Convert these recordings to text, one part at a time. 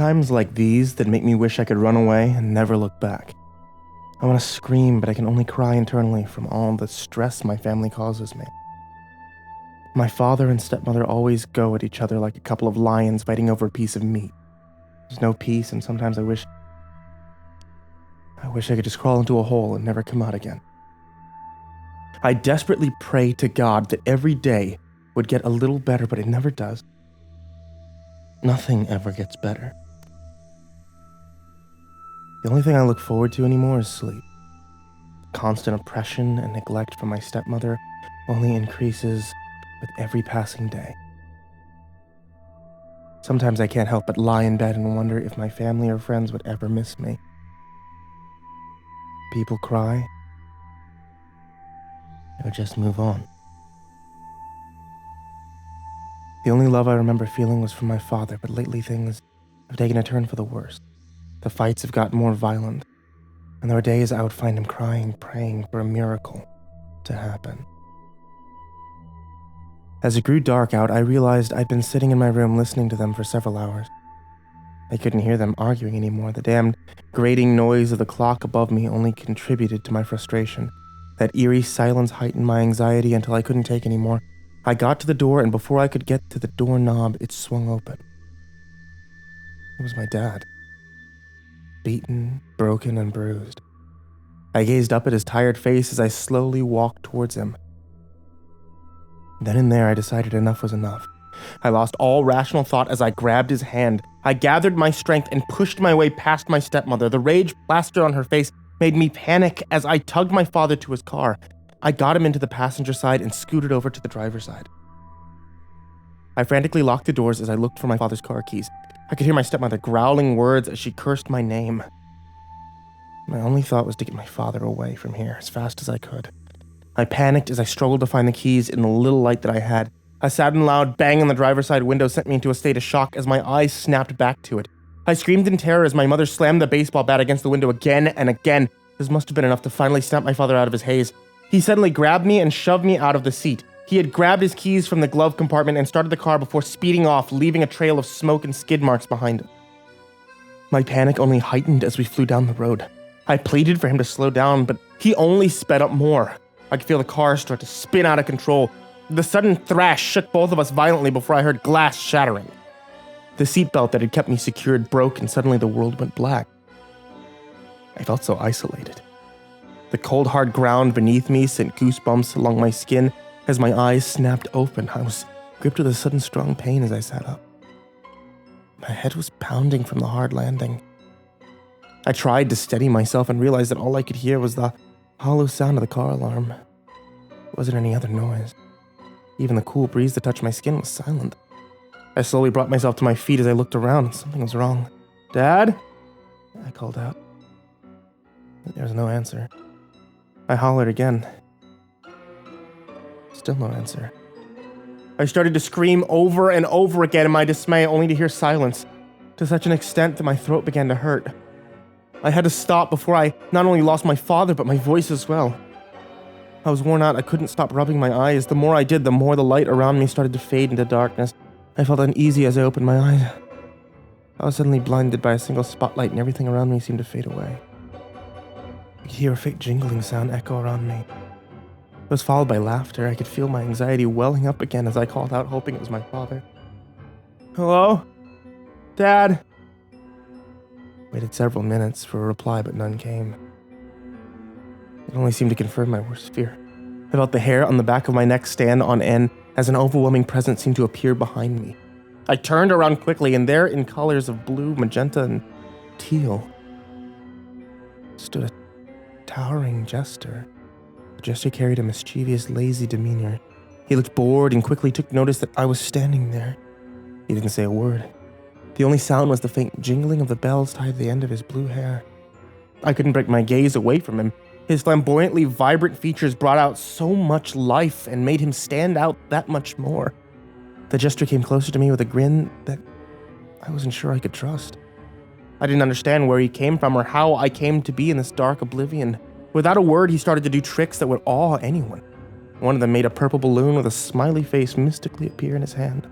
times like these that make me wish I could run away and never look back. I want to scream, but I can only cry internally from all the stress my family causes me. My father and stepmother always go at each other like a couple of lions fighting over a piece of meat. There's no peace, and sometimes I wish I could just crawl into a hole and never come out again. I desperately pray to God that every day would get a little better, but it never does. Nothing ever gets better. The only thing I look forward to anymore is sleep. Constant oppression and neglect from my stepmother only increases with every passing day. Sometimes I can't help but lie in bed and wonder if my family or friends would ever miss me. People cry, or just move on. The only love I remember feeling was from my father, but lately things have taken a turn for the worse. The fights have gotten more violent, and there were days I would find him crying, praying for a miracle to happen. As it grew dark out, I realized I'd been sitting in my room listening to them for several hours. I couldn't hear them arguing anymore. The damned grating noise of the clock above me only contributed to my frustration. That eerie silence heightened my anxiety until I couldn't take anymore. I got to the door, and before I could get to the doorknob, it swung open. It was my dad. Beaten, broken, and bruised. I gazed up at his tired face as I slowly walked towards him. Then and there, I decided enough was enough. I lost all rational thought as I grabbed his hand. I gathered my strength and pushed my way past my stepmother. The rage plastered on her face made me panic as I tugged my father to his car. I got him into the passenger side and scooted over to the driver's side. I frantically locked the doors as I looked for my father's car keys. I could hear my stepmother growling words as she cursed my name. My only thought was to get my father away from here as fast as I could. I panicked as I struggled to find the keys in the little light that I had. A sudden loud bang on the driver's side window sent me into a state of shock as my eyes snapped back to it. I screamed in terror as my mother slammed the baseball bat against the window again and again. This must have been enough to finally snap my father out of his haze. He suddenly grabbed me and shoved me out of the seat. He had grabbed his keys from the glove compartment and started the car before speeding off, leaving a trail of smoke and skid marks behind him. My panic only heightened as we flew down the road. I pleaded for him to slow down, but he only sped up more. I could feel the car start to spin out of control. The sudden thrash shook both of us violently before I heard glass shattering. The seatbelt that had kept me secured broke, and suddenly the world went black. I felt so isolated. The cold, hard ground beneath me sent goosebumps along my skin as my eyes snapped open. I was gripped with a sudden strong pain as I sat up. My head was pounding from the hard landing. I tried to steady myself and realized that all I could hear was the hollow sound of the car alarm. There wasn't any other noise. Even the cool breeze that touched my skin was silent. I slowly brought myself to my feet as I looked around. Something was wrong. "Dad?" I called out. There was no answer. I hollered again. Still no answer. I started to scream over and over again in my dismay, only to hear silence, to such an extent that my throat began to hurt. I had to stop before I not only lost my father, but my voice as well. I was worn out. I couldn't stop rubbing my eyes. The more I did, the more the light around me started to fade into darkness. I felt uneasy as I opened my eyes. I was suddenly blinded by a single spotlight, and everything around me seemed to fade away. I could hear a faint jingling sound echo around me. It was followed by laughter. I could feel my anxiety welling up again as I called out, hoping it was my father. "Hello? Dad?" Waited several minutes for a reply, but none came. It only seemed to confirm my worst fear. I felt the hair on the back of my neck stand on end as an overwhelming presence seemed to appear behind me. I turned around quickly, and there, in colors of blue, magenta, and teal, stood a towering jester. The jester carried a mischievous, lazy demeanor. He looked bored and quickly took notice that I was standing there. He didn't say a word. The only sound was the faint jingling of the bells tied to the end of his blue hair. I couldn't break my gaze away from him. His flamboyantly vibrant features brought out so much life and made him stand out that much more. The jester came closer to me with a grin that I wasn't sure I could trust. I didn't understand where he came from or how I came to be in this dark oblivion. Without a word, he started to do tricks that would awe anyone. One of them made a purple balloon with a smiley face mystically appear in his hand.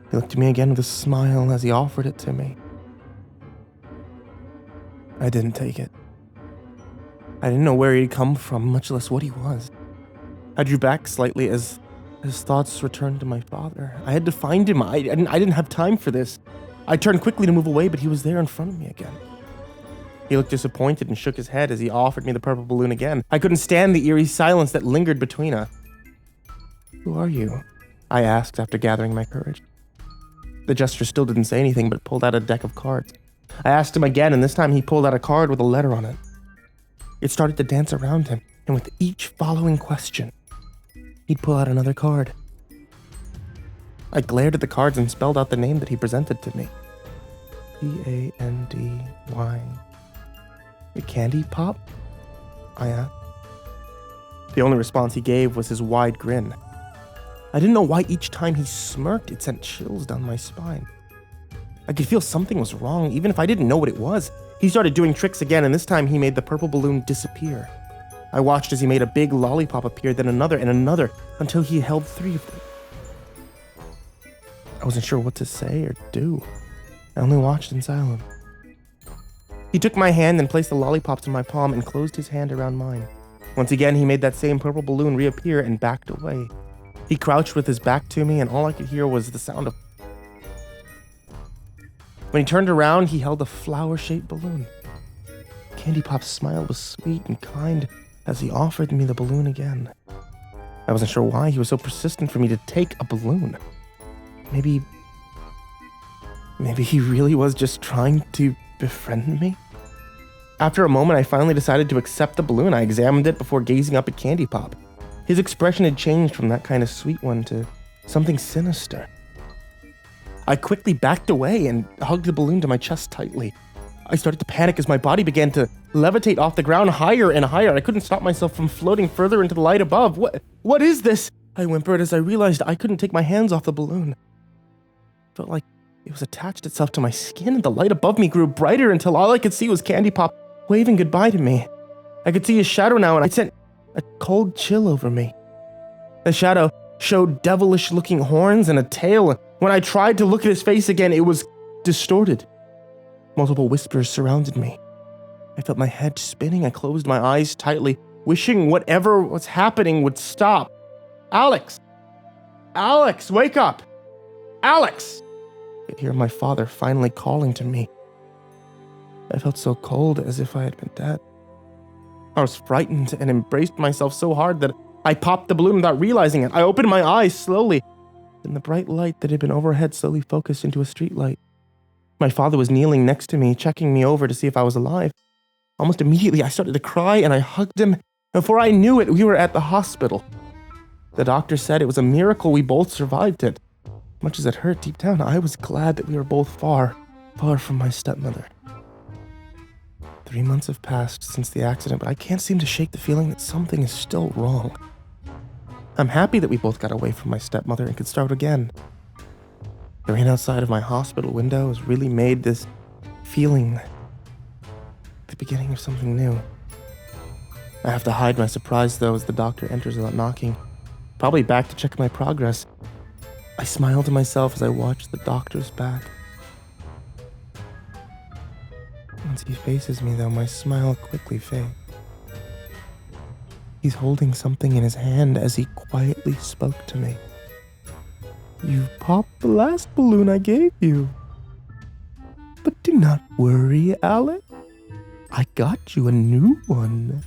He looked at me again with a smile as he offered it to me. I didn't take it. I didn't know where he'd come from, much less what he was. I drew back slightly as his thoughts returned to my father. I had to find him. I didn't have time for this. I turned quickly to move away, but he was there in front of me again. He looked disappointed and shook his head as he offered me the purple balloon again. I couldn't stand the eerie silence that lingered between us. "Who are you?" I asked after gathering my courage. The jester still didn't say anything, but pulled out a deck of cards. I asked him again, and this time he pulled out a card with a letter on it. It started to dance around him, and with each following question, he'd pull out another card. I glared at the cards and spelled out the name that he presented to me. Candy. A candy pop? I asked. The only response he gave was his wide grin. I didn't know why each time he smirked, it sent chills down my spine. I could feel something was wrong, even if I didn't know what it was. He started doing tricks again, and this time he made the purple balloon disappear. I watched as he made a big lollipop appear, then another and another, until he held 3 of them. I wasn't sure what to say or do. I only watched in silence. He took my hand and placed the lollipops in my palm and closed his hand around mine. Once again, he made that same purple balloon reappear and backed away. He crouched with his back to me, and all I could hear was the sound of... When he turned around, he held a flower-shaped balloon. Candy Pop's smile was sweet and kind as he offered me the balloon again. I wasn't sure why he was so persistent for me to take a balloon. Maybe he really was just trying to befriend me? After a moment, I finally decided to accept the balloon. I examined it before gazing up at Candy Pop. His expression had changed from that kind of sweet one to something sinister. I quickly backed away and hugged the balloon to my chest tightly. I started to panic as my body began to levitate off the ground higher and higher. I couldn't stop myself from floating further into the light above. What is this? I whimpered as I realized I couldn't take my hands off the balloon. It felt like it was attached itself to my skin, and the light above me grew brighter until all I could see was Candy Pop waving goodbye to me. I could see his shadow now, and it sent a cold chill over me. The shadow showed devilish-looking horns and a tail. When I tried to look at his face again, it was distorted. Multiple whispers surrounded me. I felt my head spinning. I closed my eyes tightly, wishing whatever was happening would stop. Alex! Alex, wake up! Alex! I could hear my father finally calling to me. I felt so cold, as if I had been dead. I was frightened and embraced myself so hard that I popped the balloon without realizing it. I opened my eyes slowly, and the bright light that had been overhead slowly focused into a street light. My father was kneeling next to me, checking me over to see if I was alive. Almost immediately, I started to cry, and I hugged him. Before I knew it, we were at the hospital. The doctor said it was a miracle we both survived it. Much as it hurt deep down, I was glad that we were both far, far from my stepmother. 3 months have passed since the accident, but I can't seem to shake the feeling that something is still wrong. I'm happy that we both got away from my stepmother and could start again. The rain outside of my hospital window has really made this feeling the beginning of something new. I have to hide my surprise, though, as the doctor enters without knocking. Probably back to check my progress. I smile to myself as I watch the doctor's back. Once he faces me, though, my smile quickly fades. He's holding something in his hand as he quietly spoke to me. "You popped the last balloon I gave you. But do not worry, Alex. I got you a new one."